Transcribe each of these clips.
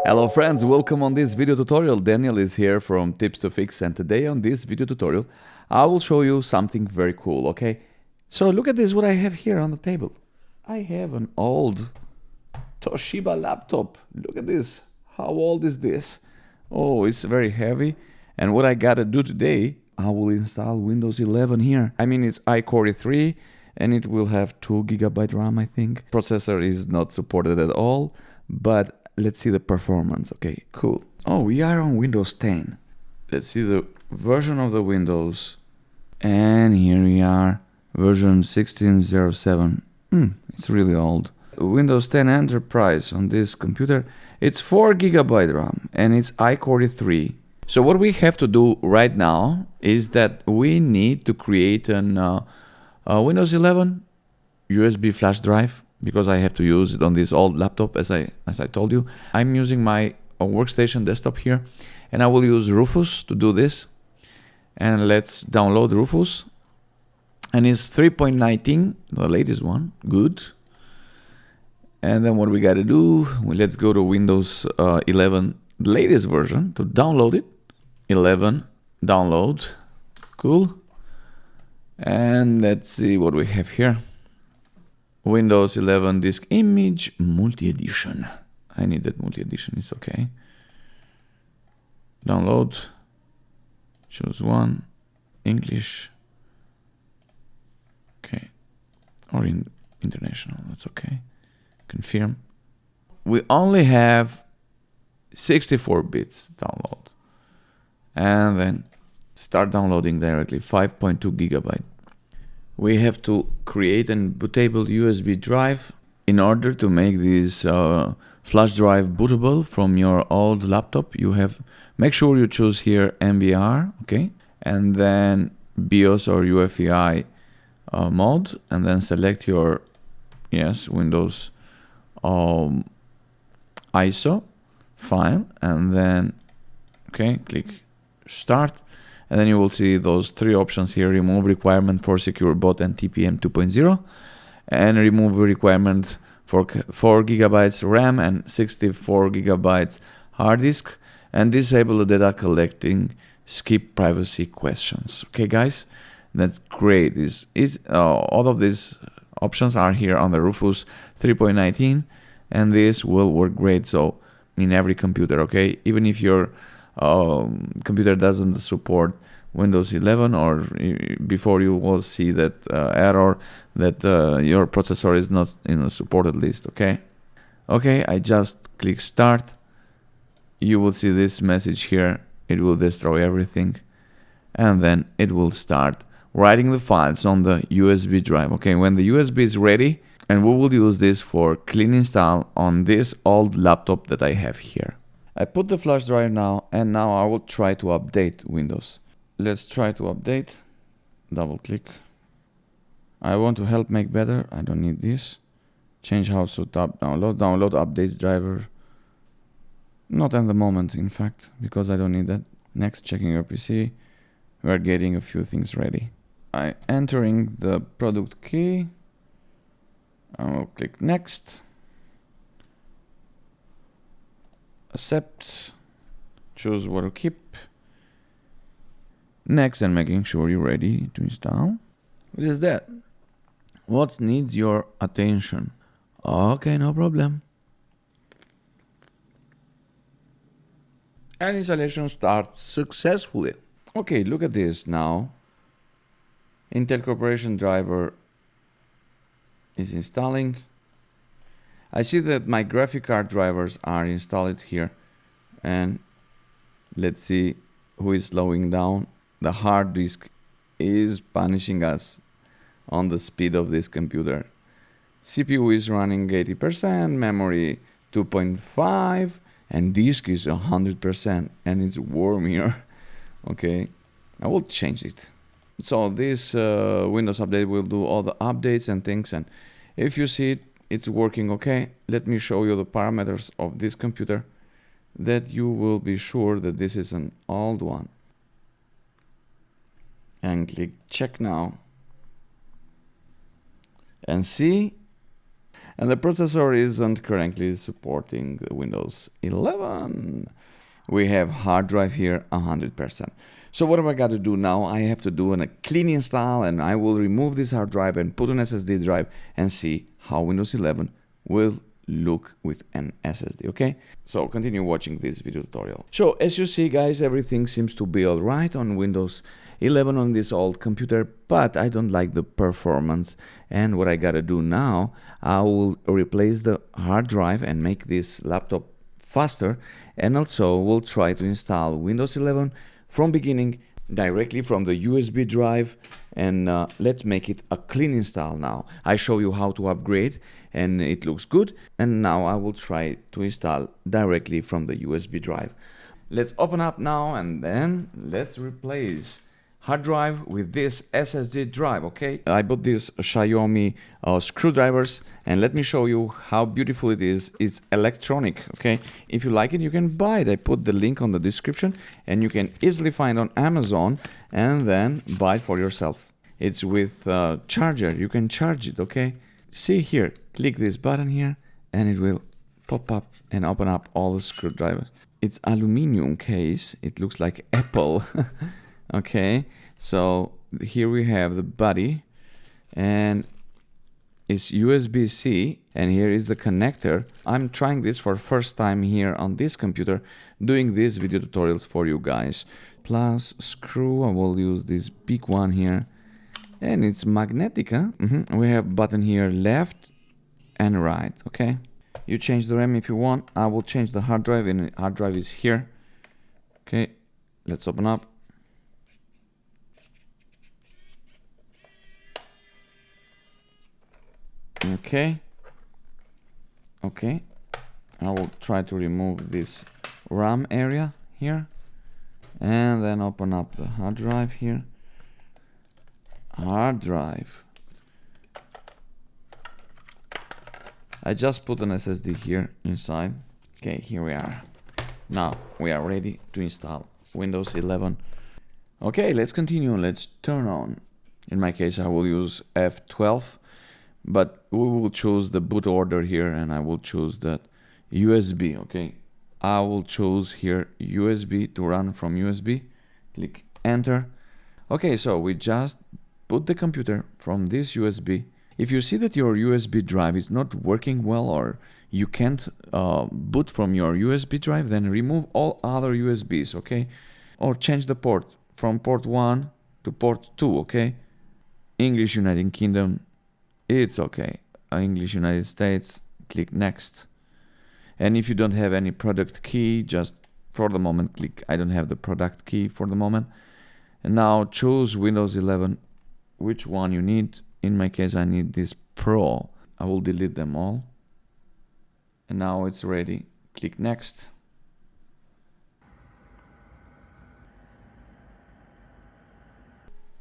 Hello friends, welcome on this video tutorial. Daniel is here from Tips to Fix, and today on this video tutorial I will show you something very cool, okay? So look at this, what I have here on the table. I have an old Toshiba laptop. Look at this. How old is this? Oh, it's very heavy. And what I gotta do today, I will install Windows 11 here. I mean, it's iCore 3 and it will have 2 GB RAM, I think. Processor is not supported at all, but let's see the performance. Okay, cool. Oh, we are on Windows 10. Let's see the version of the Windows. And here we are, version 16.07. It's really old. Windows 10 Enterprise on this computer. It's 4 GB RAM and it's iCore 3. So what we have to do right now is that we need to create an Windows 11 USB flash drive, because I have to use it on this old laptop, as I told you. I'm using my workstation desktop here, and I will use Rufus to do this. And let's download Rufus. And it's 3.19, the latest one. Good. And then what we got to do, let's go to Windows 11 latest version to download it. 11 download. Cool. And let's see what we have here. Windows 11 disk image multi-edition. I need that multi-edition, it's okay. Download. Choose one. English. Okay. Or in international, that's okay. Confirm. We only have 64 bits download. And then start downloading directly, 5.2 GB. We have to create a bootable USB drive in order to make this flash drive bootable from your old laptop. You have, make sure you choose here MBR, okay, and then BIOS or UEFI mode, and then select your Windows ISO file, and then click start. And then you will see those three options here: remove requirement for secure boot and TPM 2.0, and remove requirement for 4 GB RAM and 64 GB hard disk, and disable the data collecting, skip privacy questions. Okay, guys, that's great. All of these options are here on the Rufus 3.19, and this will work great. So in every computer, okay, even if your computer doesn't support Windows 11, or before you will see that error that your processor is not in a supported list. Okay, I just click start. You will see this message here. It will destroy everything, and then it will start writing the files on the USB drive. Okay, when the USB is ready, and we will use this for clean install on this old laptop that I have here. I put the flash drive now, and now I will try to update Windows. Let's try to update. Double click. I want to help make better. I don't need this. Change how to download updates driver. Not at the moment, in fact, because I don't need that. Next, checking your PC. We're getting a few things ready. I'm entering the product key. I will click next. Accept, choose what to keep. Next, and making sure you're ready to install. What is that? What needs your attention? Okay, no problem. And installation starts successfully. Okay, look at this now. Intel Corporation driver is installing. I see that my graphic card drivers are installed here, and let's see who is slowing down. The hard disk is punishing us on the speed of this computer. CPU is running 80%, memory 2.5, and disk is 100%, and it's warm here. Okay, I will change it. So this Windows update will do all the updates and things, and if you see it's working okay, let me show you the parameters of this computer, that you will be sure that this is an old one. And click check now. And see, And the processor isn't currently supporting Windows 11. We have hard drive here 100%. So what am I got to do now? I have to do a clean install, and I will remove this hard drive and put an SSD drive and see how Windows 11 will look with an SSD, okay? So continue watching this video tutorial. So as you see, guys, everything seems to be all right on Windows 11 on this old computer, but I don't like the performance. And what I gotta do now, I will replace the hard drive and make this laptop faster, and also we'll try to install Windows 11 from beginning directly from the USB drive, and let's make it a clean install now. I show you how to upgrade and it looks good, and now I will try to install directly from the USB drive. Let's open up now, and then let's replace hard drive with this SSD drive, okay? I bought these Xiaomi screwdrivers, and let me show you how beautiful it is. It's electronic, okay? If you like it, you can buy it. I put the link on the description, and you can easily find on Amazon and then buy it for yourself. It's with charger. You can charge it, okay? See here, click this button here, and it will pop up and open up all the screwdrivers. It's aluminum case. It looks like Apple. Okay, so here we have the body, and it's USB-C, and here is the connector. I'm trying this for first time here on this computer, doing these video tutorials for you guys. Plus screw, I will use this big one here, and it's magnetic, huh? We have button here left and right, okay? You change the RAM if you want. I will change the hard drive, and the hard drive is here. Okay, let's open up. Okay, I will try to remove this RAM area here, and then open up the hard drive here. Hard drive. I just put an SSD here inside. Okay, here we are. Now we are ready to install Windows 11. Okay, let's continue. Let's turn on. In my case, I will use F12. But we will choose the boot order here, and I will choose that USB, okay? I will choose here USB to run from USB. Click enter. Okay, so we just put the computer from this USB. If you see that your USB drive is not working well, or you can't boot from your USB drive, then remove all other USBs, okay? Or change the port from port 1 to port 2, okay? English United Kingdom, it's okay. English United States, click next. And if you don't have any product key, just for the moment click I don't have the product key for the moment. And now choose Windows 11, which one you need. In my case, I need this Pro. I will delete them all. And now it's ready. Click next.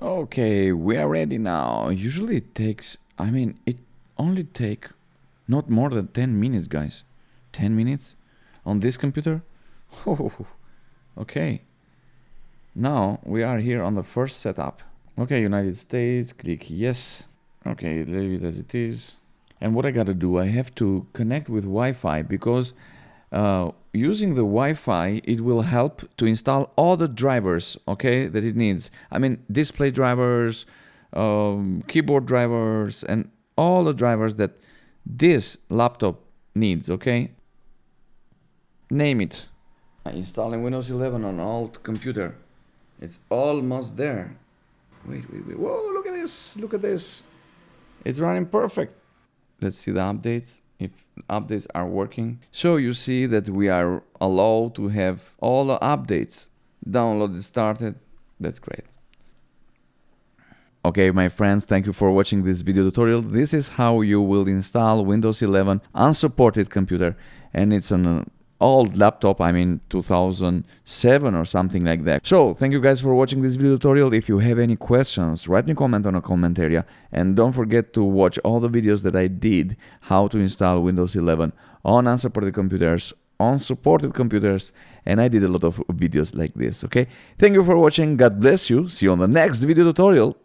Okay, we are ready now. Usually it takes, it only take not more than 10 minutes, guys. 10 minutes on this computer. Oh, okay. Now we are here on the first setup. Okay, United States, click yes. Okay, leave it as it is. And what I gotta do, I have to connect with Wi-Fi, because using the Wi-Fi, it will help to install all the drivers, okay, that it needs. Display drivers, keyboard drivers, and all the drivers that this laptop needs, okay? Name it. Installing Windows 11 on old computer. It's almost there. Wait. Whoa, look at this. Look at this. It's running perfect. Let's see the updates, if updates are working. So you see that we are allowed to have all the updates downloaded, started. That's great. Okay, my friends, thank you for watching this video tutorial. This is how you will install Windows 11 unsupported computer, and it's an old laptop, 2007 or something like that. So, thank you guys for watching this video tutorial. If you have any questions, write me a comment on a comment area, and don't forget to watch all the videos that I did how to install Windows 11 on unsupported computers, on supported computers, and I did a lot of videos like this, okay? Thank you for watching, God bless you, see you on the next video tutorial.